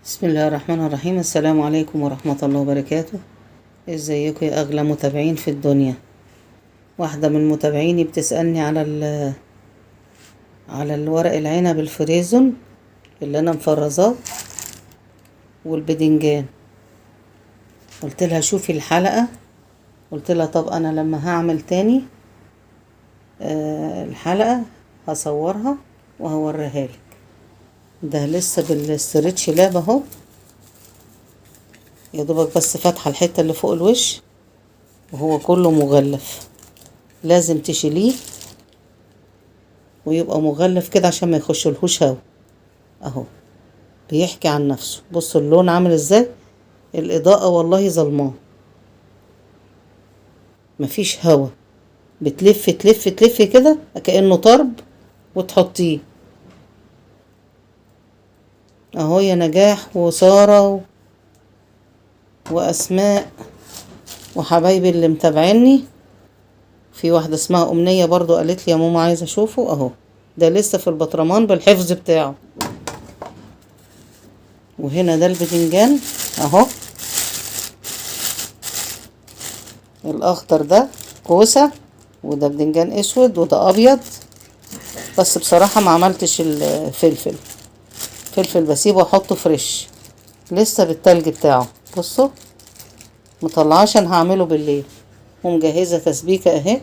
بسم الله الرحمن الرحيم. السلام عليكم ورحمة الله وبركاته. ازيكم يا اغلى متابعين في الدنيا؟ واحدة من متابعيني بتسألني على الورق العنب الفريزون اللي انا مفرزاه والبدنجان. قلت لها شوفي الحلقة، قلت لها طب انا لما هعمل تاني الحلقة هصورها وهوريها لك. ده لسه بالاسترتش لاب اهو، يا دوبك بس فاتحه الحته اللي فوق الوش وهو كله مغلف. لازم تشيليه ويبقى مغلف كده عشان ما يخش لهوش هوا. اهو بيحكي عن نفسه. بصوا اللون عامل ازاي، الاضاءه والله ظلماه، مفيش هوا. بتلف تلف تلف كده كأنه طرب وتحطيه. اهو يا نجاح وسارة واسماء وحبايبي اللي متابعيني. في واحدة اسمها أمنية برضو قالت لي يا ماما عايزة اشوفه. اهو ده لسه في البطرمان بالحفظ بتاعه. وهنا ده البتنجان اهو، الاخضر ده كوسة، وده بدنجان اسود وده ابيض. بس بصراحة ما عملتش الفلفل، فلفل بسيبه واحطه فريش لسه بالتلج بتاعه. بصوا مطلعاه عشان هعمله بالليل. ومجهزة تسبيكة اهي،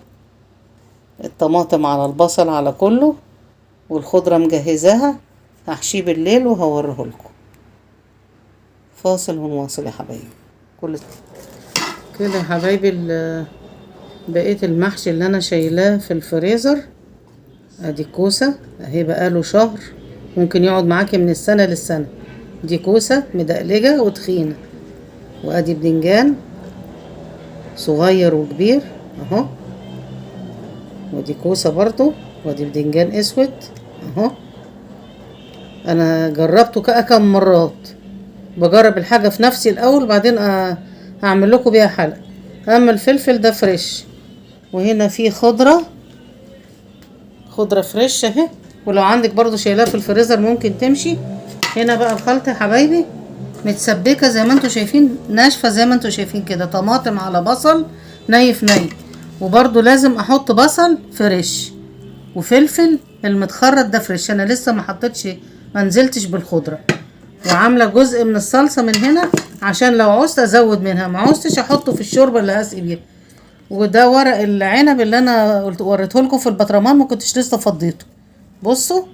الطماطم على البصل على كله، والخضرة مجهزاها هحشيه بالليل وهوريه لكم. فاصل ونواصل يا حبايبي. كل كده يا حبايبي بقية المحشي اللي انا شايلاه في الفريزر. ادي كوسة اهي بقاله شهر، ممكن يقعد معاكي من السنة للسنة. دي كوسة مدقلجة وتخينة، وادي بدنجان صغير وكبير اهو، ودي كوسة برضو، ودي بدنجان اسود اهو. انا جربته كم مرات، بجرب الحاجة في نفسي الاول بعدين هعمل لكم بيها حلقة. اما الفلفل ده فريش. وهنا في خضرة فريش اهي، ولو عندك برضو شايلاه في الفريزر ممكن تمشي. هنا بقى الخلطة يا حبايبي متسبكة زي ما انتوا شايفين، ناشفة زي ما انتوا شايفين كده، طماطم على بصل نايف نايف. وبرضو لازم احط بصل فريش وفلفل المتخرط ده فريش. انا لسه ما نزلتش بالخضرة. وعاملة جزء من الصلصة من هنا عشان لو عوزت ازود منها، ما عوزتش احطه في الشوربة اللي هسقي بيها. وده ورق العنب اللي انا وريته لكم في البطرمان، ما كنتش لسه فضيته. بصوا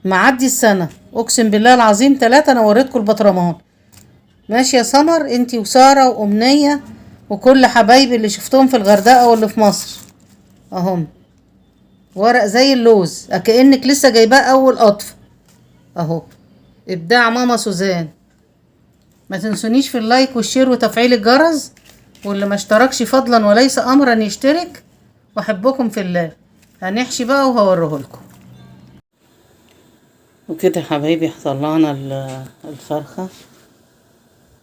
معدي السنة اقسم بالله العظيم 3 انا وريتكم البطرمان. ماشي يا سمر انتي وسارة وامنية وكل حبايبي اللي شفتهم في الغردقة واللي في مصر. اهم ورق زي اللوز كأنك لسه جايباه اول قطف اهو. ابداع ماما سوزان. ما تنسونيش في اللايك والشير وتفعيل الجرس، واللي ما اشتركش فضلا وليس امرا يشترك. واحبكم في الله. هنحشي بقى وهوريه لكم. وكده يا حبايبي طلعنا الفرخة.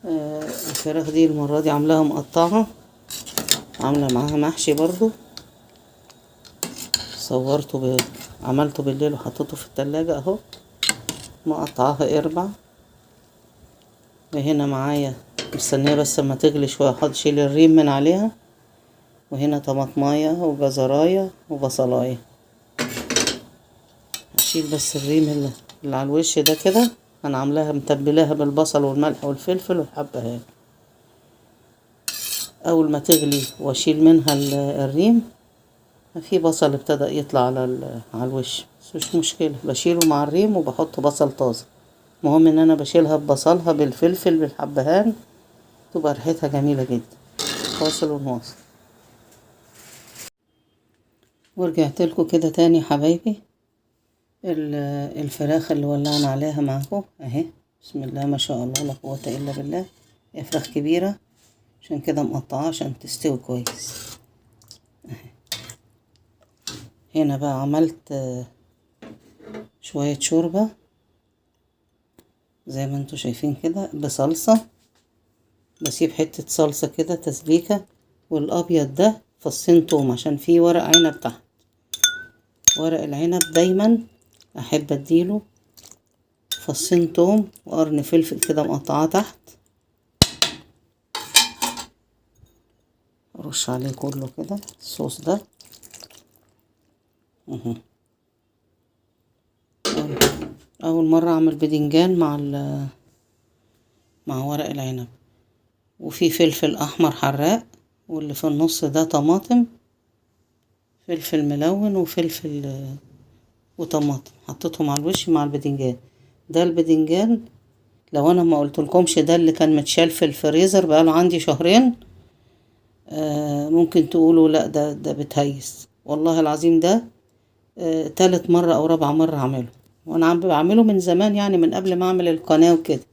الفراخ دي المرة دي عاملاها مقطعة، عاملة معاها محشي برضو. عملته بالليل وحطيته في التلاجة اهو، مقطعاها اربع. وهنا معايا مستنية بس اما تغلي شوية اشيل الريم من عليها. وهنا طماطماية وجزراية وبصلاية. هشيل بس الريم اللي على الوش ده كده. انا عاملاها متبلاها بالبصل والملح والفلفل والحبهان. اول ما تغلي واشيل منها الريم، في بصل ابتدأ يطلع على الوش، بس مش مشكلة، بشيله مع الريم وبحط بصل طازة. المهم ان انا بشيلها ببصلها بالفلفل بالحبهان، تبقى ريحتها جميلة جدا. فاصل ونواصل. ورجعت لكم كده تاني يا حبايبي. الفراخ اللي ولعنا عليها معاكم اهي، بسم الله ما شاء الله لا قوة الا بالله. هي فراخ كبيرة عشان كده مقطعاها عشان تستوي كويس. هنا بقى عملت شوية شوربة زي ما انتوا شايفين كده بصلصة. بسيب حتة صلصة كده تسبيكة. والابيض ده فصين توم عشان فيه ورق عنب تحت. ورق العنب دايما احب اديله فصين توم وقرن فلفل كده مقطعاه تحت، ارش عليه كله كده الصوص ده. اول مره اعمل بدنجان مع ورق العنب. وفي فلفل احمر حراق، واللي في النص ده طماطم، فلفل ملون وفلفل وطماطم حطيتهم على الوش مع البدنجان. ده البدنجان لو انا ما قلتلكمش ده اللي كان متشال في الفريزر بقاله عندي شهرين، ممكن تقولوا لا ده بتهيس. والله العظيم ده تالت مرة او رابع مرة اعمله، وانا بعمله من زمان يعني من قبل ما اعمل القناة وكده.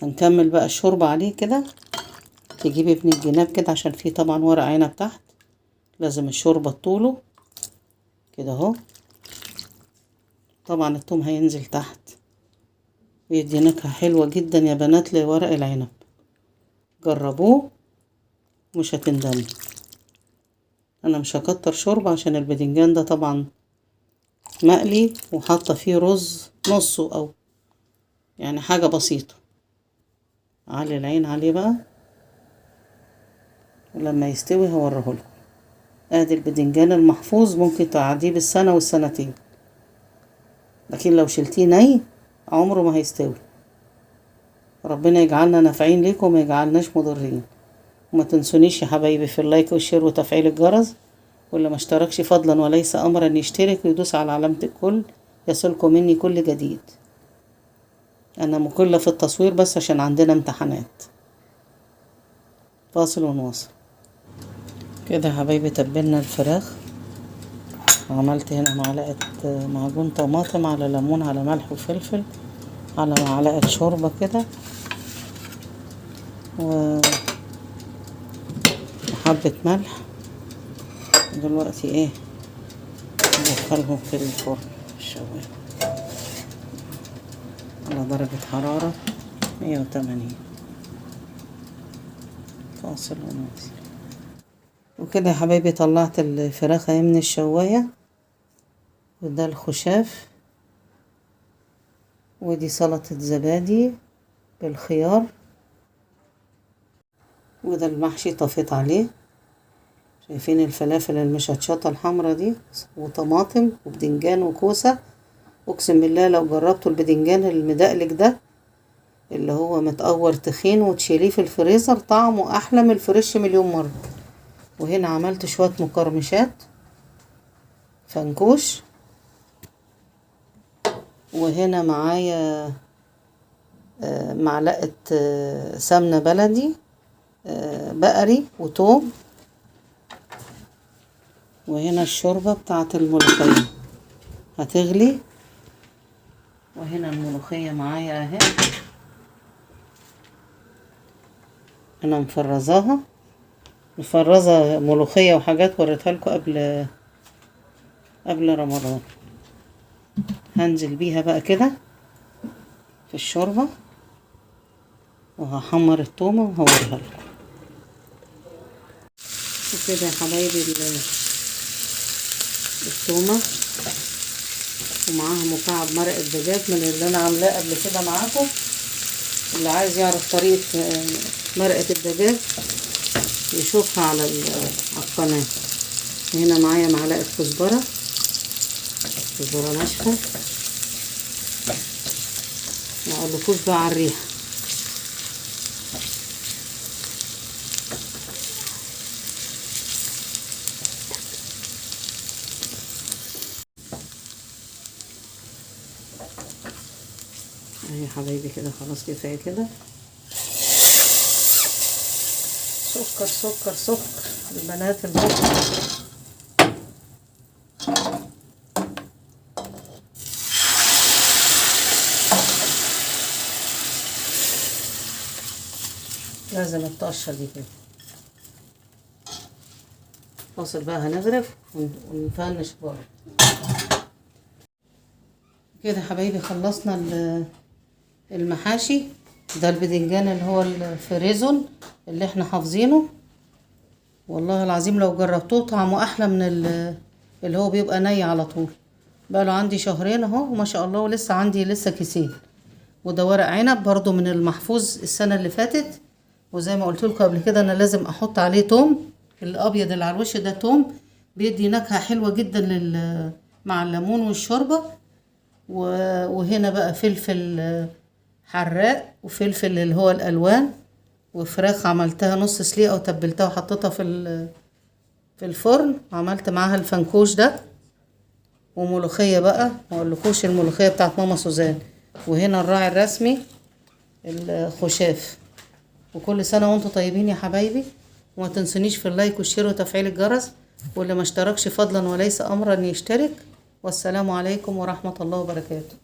هنكمل بقى الشوربة عليه كده. تجيبي ابن الجناب كده عشان فيه طبعا ورق عنب تحت، لازم الشوربة طوله كده اهو. طبعا الثوم هينزل تحت ويدي نكهة حلوة جدا يا بنات لورق العنب. جربوه مش هتندموا. انا مش هكتر شوربة عشان البدنجان ده طبعا مقلي وحاطه فيه رز نصه او يعني حاجة بسيطة. علي العين عليه بقى، ولما يستوي هوريهولكم. ادي البدنجان المحفوظ ممكن تقعديه بالسنة والسنتين، لكن لو شلتيه ني عمره ما هيستوي. ربنا يجعلنا نافعين ليكم وما يجعلناش مضرين. وما تنسونيش يا حبايبي في اللايك والشير وتفعيل الجرس، واللي ما اشتركش فضلا وليس امرا يشترك ويدوس على علامة الكل يصلكم مني كل جديد. انا مكلة في التصوير بس عشان عندنا امتحانات. فاصل ونواصل. كده يا حبايبي تبلنا الفراخ، وعملت هنا معلقة معجون طماطم على ليمون على ملح وفلفل على معلقة شوربة كده وحبة ملح. دلوقتي ايه ندخلهم في الفرن الشوايه على درجة حرارة 180. فاصل ونواصل. وكده يا حبايبي طلعت الفراخ من الشواية، وده الخشاف، ودي سلطة زبادي بالخيار، وده المحشي طفيت عليه. شايفين الفلافل المشطشطة الحمرا دي وطماطم وبدنجان وكوسة. اقسم بالله لو جربتوا البدنجان المدقلك ده اللي هو متقور تخين وتشيليه في الفريزر طعمه احلى من الفريش مليون مرة. وهنا عملت شوية مقرمشات فنكوش، وهنا معايا معلقة سمنة بلدي بقري وتوم، وهنا الشوربة بتاعت الملوخية هتغلي، وهنا الملوخية معايا اهي انا مفرزاها. مفرزة ملوخية وحاجات وريتها لكم قبل رمضان. هنزل بيها بقى كده في الشوربة وهحمر التومة وهوريها لكم. وكده يا حبايبي التومة ومعاها مكعب مرق الدجاج من اللي انا عاملاه قبل كده معاكم. اللي عايز يعرف طريقة مرقة الدجاج يشوفها على القناة. هنا معايا معلقة كزبرة ناشفة، ما اقولكوش بقى على الريحة. اهي يا حبايبي كده خلاص كفاية كده. سكر سكر سكر البنات البكر. لازم الطشة دي كده. فاصل بقى هنغرف ونفنش بره. كده حبايبي خلصنا المحاشي. ده البدنجان اللي هو الفريزون اللي احنا حافظينه. والله العظيم لو جربتوه طعمه احلى من اللي هو بيبقى ني على طول. بقى له عندي شهرين اهو وما شاء الله، ولسه عندي لسه كيسين. وده ورق عنب برضو من المحفوظ السنة اللي فاتت. وزي ما قلت لكم قبل كده انا لازم احط عليه توم، الابيض اللي على الوش ده توم، بيدي نكهة حلوة جدا مع الليمون والشوربة. وهنا بقى فلفل حراق، وفلفل اللي هو الالوان، وفراخ عملتها نص سليقة وتبلتها وحطيتها في الفرن، وعملت معاها الفنكوش ده. وملوخية بقى، ما اقولكوش الملوخية بتاعت ماما سوزان. وهنا الراعي الرسمي الخشاف. وكل سنة وانتم طيبين يا حبايبي، وما تنسونيش في اللايك والشير وتفعيل الجرس، واللي ما اشتركش فضلا وليس امرا يشترك. والسلام عليكم ورحمة الله وبركاته.